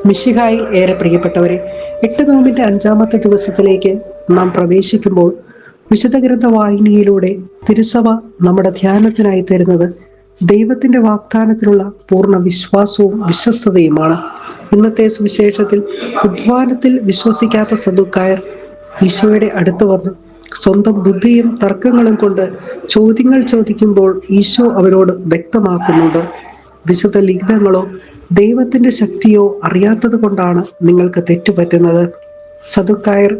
മിശിഹായി ഏറെ പ്രിയപ്പെട്ടവരെ, 8 നോമ്പിന്റെ 5-ാമത്തെ ദിവസത്തിലേക്ക് നാം പ്രവേശിക്കുമ്പോൾ വിശുദ്ധ ഗ്രന്ഥ വായനയിലൂടെ തിരുസഭ നമ്മുടെ ധ്യാനത്തിനായി തരുന്നത് ദൈവത്തിന്റെ വാഗ്ദാനത്തിലുള്ള പൂർണ്ണ വിശ്വാസവും വിശ്വസ്തതയുമാണ്. ഇന്നത്തെ സുവിശേഷത്തിൽ ഉദ്ധാനത്തിൽ വിശ്വസിക്കാത്ത സദുക്കായർ ഈശോയുടെ അടുത്ത് വന്ന് സ്വന്തം ബുദ്ധിയും തർക്കങ്ങളും കൊണ്ട് ചോദ്യങ്ങൾ ചോദിക്കുമ്പോൾ ഈശോ അവരോട് വ്യക്തമാക്കുന്നുണ്ട്, വിശുദ്ധ ലിഖിതങ്ങളോ ദൈവത്തിന്റെ ശക്തിയോ അറിയാത്തത് കൊണ്ടാണ് നിങ്ങൾക്ക് തെറ്റുപറ്റുന്നത്. സദുക്കായർ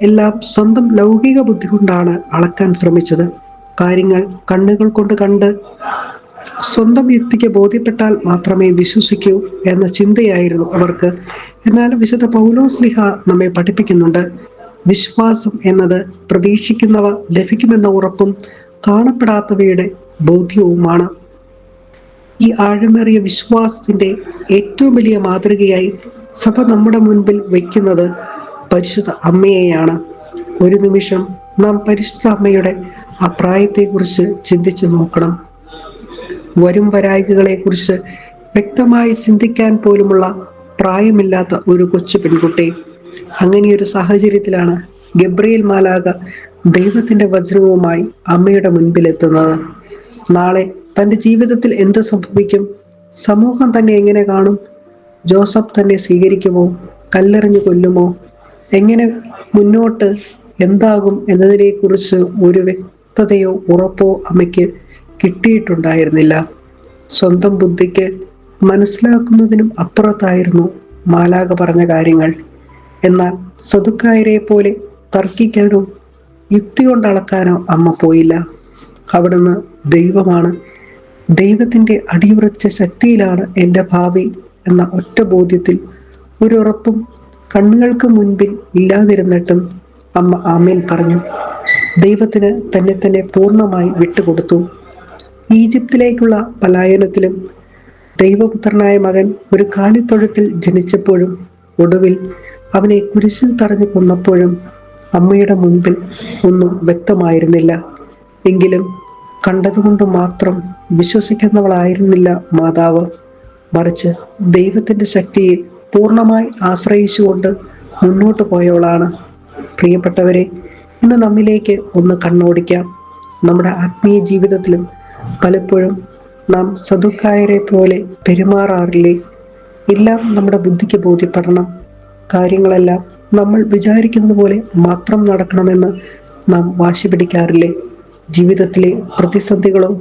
എല്ലാം സ്വന്തം ലൗകിക ബുദ്ധി കൊണ്ടാണ് അളക്കാൻ ശ്രമിച്ചത്. കാര്യങ്ങൾ കണ്ണുകൾ കൊണ്ട് കണ്ട് സ്വന്തം യുക്തിക്ക് ബോധ്യപ്പെട്ടാൽ മാത്രമേ വിശ്വസിക്കൂ എന്ന ചിന്തയായിരുന്നു അവർക്ക്. എന്നാൽ വിശുദ്ധ പൗലോസ്ലീഹ നമ്മെ പഠിപ്പിക്കുന്നുണ്ട്, വിശ്വാസം എന്നത് പ്രതീക്ഷിക്കുന്നവ ലഭിക്കുമെന്ന ഉറപ്പും കാണപ്പെടാത്തവയുടെ ബോധ്യവുമാണ്. ഈ ആഴമേറിയ വിശ്വാസത്തിന്റെ ഏറ്റവും വലിയ മാതൃകയായി സഭ നമ്മുടെ മുൻപിൽ വയ്ക്കുന്നത് പരിശുദ്ധ അമ്മയെയാണ്. ഒരു നിമിഷം നാം പരിശുദ്ധ അമ്മയുടെ ആ പ്രായത്തെക്കുറിച്ച് ചിന്തിച്ചു നോക്കണം. വരും വരായികളെ കുറിച്ച് വ്യക്തമായി ചിന്തിക്കാൻ പോലുമുള്ള പ്രായമില്ലാത്ത ഒരു കൊച്ചു പെൺകുട്ടി. അങ്ങനെയൊരു സാഹചര്യത്തിലാണ് ഗബ്രിയേൽ മാലാഖ ദൈവത്തിന്റെ വചനവുമായി അമ്മയുടെ മുൻപിലെത്തുന്നത്. നാളെ തൻ്റെ ജീവിതത്തിൽ എന്ത് സംഭവിക്കും? സമൂഹം തന്നെ എങ്ങനെ കാണും? ജോസഫ് തന്നെ സ്വീകരിക്കുമോ? കല്ലെറിഞ്ഞു കൊല്ലുമോ? എങ്ങനെ മുന്നോട്ട് എന്താകും എന്നതിനെക്കുറിച്ച് ഒരു വ്യക്തതയോ ഉറപ്പോ അമ്മയ്ക്ക് കിട്ടിയിട്ടുണ്ടായിരുന്നില്ല. സ്വന്തം ബുദ്ധിക്ക് മനസ്സിലാക്കുന്നതിനും അപ്പുറത്തായിരുന്നു മാലാഖ പറഞ്ഞ കാര്യങ്ങൾ. എന്നാൽ സദുക്കായരെ പോലെ തർക്കിക്കാനോ യുക്തി കൊണ്ടളക്കാനോ അമ്മ പോയില്ല. അവിടുന്ന് ദൈവമാണ്, ദൈവത്തിന്റെ അടിയുറച്ച ശക്തിയിലാണ് എൻ്റെ ഭാവി എന്ന ഒറ്റ ബോധ്യത്തിൽ ഒരു ഉറപ്പും കണ്ണുകൾക്ക് മുൻപിൽ ഇല്ലാതിരുന്നിട്ടും അമ്മ ആമേൻ പറഞ്ഞു. ദൈവത്തിന് തന്നെ പൂർണ്ണമായി വിട്ടുകൊടുത്തു. ഈജിപ്തിലേക്കുള്ള പലായനത്തിലും ദൈവപുത്രനായ മകൻ ഒരു കാലിത്തൊഴുത്തിൽ ജനിച്ചപ്പോഴും ഒടുവിൽ അവനെ കുരിശിൽ തറഞ്ഞു കൊന്നപ്പോഴും അമ്മയുടെ മുൻപിൽ ഒന്നും വ്യക്തമായിരുന്നില്ല. എങ്കിലും കണ്ടതുകൊണ്ട് മാത്രം വിശ്വസിക്കുന്നവളായിരുന്നില്ല മാതാവ്, മറിച്ച് ദൈവത്തിന്റെ ശക്തിയിൽ പൂർണ്ണമായി ആശ്രയിച്ചുകൊണ്ട് മുന്നോട്ട് പോയവളാണ്. പ്രിയപ്പെട്ടവരെ, ഇന്ന് നമ്മിലേക്ക് ഒന്ന് കണ്ണോടിക്കാം. നമ്മുടെ ആത്മീയ ജീവിതത്തിലും പലപ്പോഴും നാം സദുക്കായരെ പോലെ പെരുമാറാറില്ലേ? എല്ലാം നമ്മുടെ ബുദ്ധിക്ക് ബോധ്യപ്പെടണം, കാര്യങ്ങളെല്ലാം നമ്മൾ വിചാരിക്കുന്നത് പോലെ മാത്രം നടക്കണമെന്ന് നാം വാശി പിടിക്കാറില്ലേ? ജീവിതത്തിലെ പ്രതിസന്ധികളോ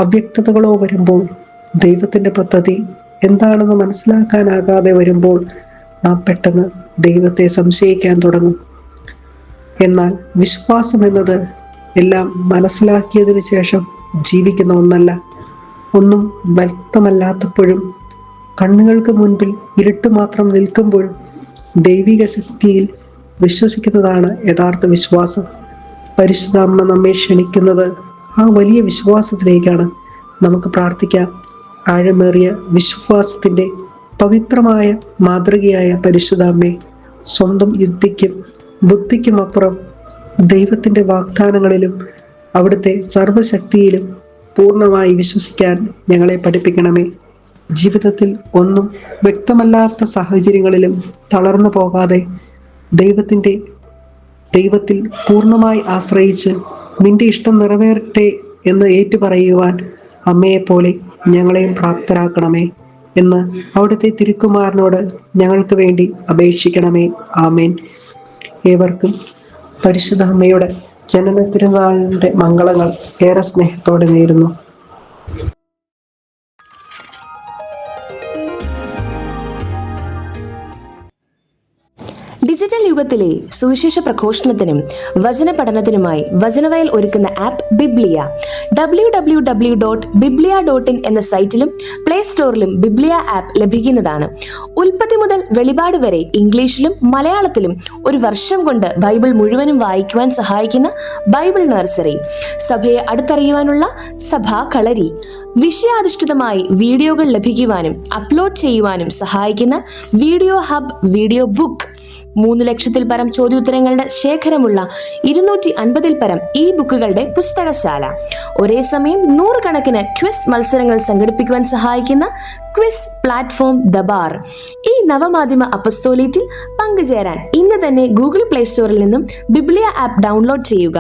അവ്യക്തതകളോ വരുമ്പോൾ, ദൈവത്തിന്റെ പദ്ധതി എന്താണെന്ന് മനസ്സിലാക്കാനാകാതെ വരുമ്പോൾ നാം പെട്ടെന്ന് ദൈവത്തെ സംശയിക്കാൻ തുടങ്ങും. എന്നാൽ വിശ്വാസം എന്നത് എല്ലാം മനസ്സിലാക്കിയതിനു ശേഷം ജീവിക്കുന്ന ഒന്നല്ല. ഒന്നും വ്യക്തമല്ലാത്തപ്പോഴും കണ്ണുകൾക്ക് മുൻപിൽ ഇരുട്ട് മാത്രം നിൽക്കുമ്പോഴും ദൈവിക ശക്തിയിൽ വിശ്വസിക്കുന്നതാണ് യഥാർത്ഥ വിശ്വാസം. പരിശുദ്ധ അമ്മ നമ്മെ ക്ഷണിക്കുന്നത് ആ വലിയ വിശ്വാസത്തിലേക്കാണ്. നമുക്ക് പ്രാർത്ഥിക്കാം. ആഴമേറിയ വിശ്വാസത്തിന്റെ പവിത്രമായ മാതൃകയായ പരിശുദ്ധ അമ്മേ, സ്വന്തം യുക്തിക്കും ബുദ്ധിക്കും അപ്പുറം ദൈവത്തിന്റെ വാഗ്ദാനങ്ങളിലും അവിടുത്തെ സർവശക്തിയിലും പൂർണ്ണമായി വിശ്വസിക്കാൻ ഞങ്ങളെ പഠിപ്പിക്കണമേ. ജീവിതത്തിൽ ഒന്നും വ്യക്തമല്ലാത്ത സാഹചര്യങ്ങളിലും തളർന്നു പോകാതെ ദൈവത്തിൽ പൂർണ്ണമായി ആശ്രയിച്ച് നിന്റെ ഇഷ്ടം നിറവേറട്ടെ എന്ന് ഏറ്റുപറയുവാൻ അമ്മയെപ്പോലെ ഞങ്ങളെയും പ്രാപ്തരാക്കണമേ എന്ന് അവിടുത്തെ തിരുക്കുമാരനോട് ഞങ്ങൾക്ക് വേണ്ടി അപേക്ഷിക്കണമേ. ആമേൻ. ഏവർക്കും പരിശുദ്ധ അമ്മയുടെ ജനന തിരുനാളിന്റെ മംഗളങ്ങൾ ഏറെ സ്നേഹത്തോടെ നേരുന്നു. ഡിജിറ്റൽ യുഗത്തിലെ സുവിശേഷ പ്രഘോഷണത്തിനും വചന പഠനത്തിനുമായി വചനവയൽ ഒരുക്കുന്ന ആപ്പ് ബിബ്ലിയ. www.biblia.in എന്ന സൈറ്റിലും പ്ലേ സ്റ്റോറിലും ബിബ്ലിയ ആപ്പ് ലഭിക്കുന്നതാണ്. ഉൽപ്പത്തി മുതൽ വെളിപാട് വരെ ഇംഗ്ലീഷിലും മലയാളത്തിലും ഒരു വർഷം കൊണ്ട് ബൈബിൾ മുഴുവനും വായിക്കുവാൻ സഹായിക്കുന്ന ബൈബിൾ നഴ്സറി, സഭയെ അടുത്തറിയുവാനുള്ള സഭാ കളരി, വിഷയാധിഷ്ഠിതമായി വീഡിയോകൾ ലഭിക്കുവാനും അപ്ലോഡ് ചെയ്യുവാനും സഹായിക്കുന്ന വീഡിയോ ഹബ്, വീഡിയോ ബുക്ക്, 3 ലക്ഷത്തിൽ പരം ചോദ്യോത്തരങ്ങളുടെ ശേഖരമുള്ള 250-ൽ പരം ഇ ബുക്കുകളുടെ പുസ്തകശാല, ഒരേ സമയം 100 കണക്കിന് ക്വിസ് മത്സരങ്ങൾ സംഘടിപ്പിക്കുവാൻ സഹായിക്കുന്ന ക്വിസ് പ്ലാറ്റ്ഫോം ദ ബാർ. ഈ നവമാധ്യമ അപ്പസ്തോലേറ്റിൽ പങ്കുചേരാൻ ഇന്ന് തന്നെ ഗൂഗിൾ പ്ലേ സ്റ്റോറിൽ നിന്നും ബിബ്ലിയ ആപ്പ് ഡൗൺലോഡ് ചെയ്യുക.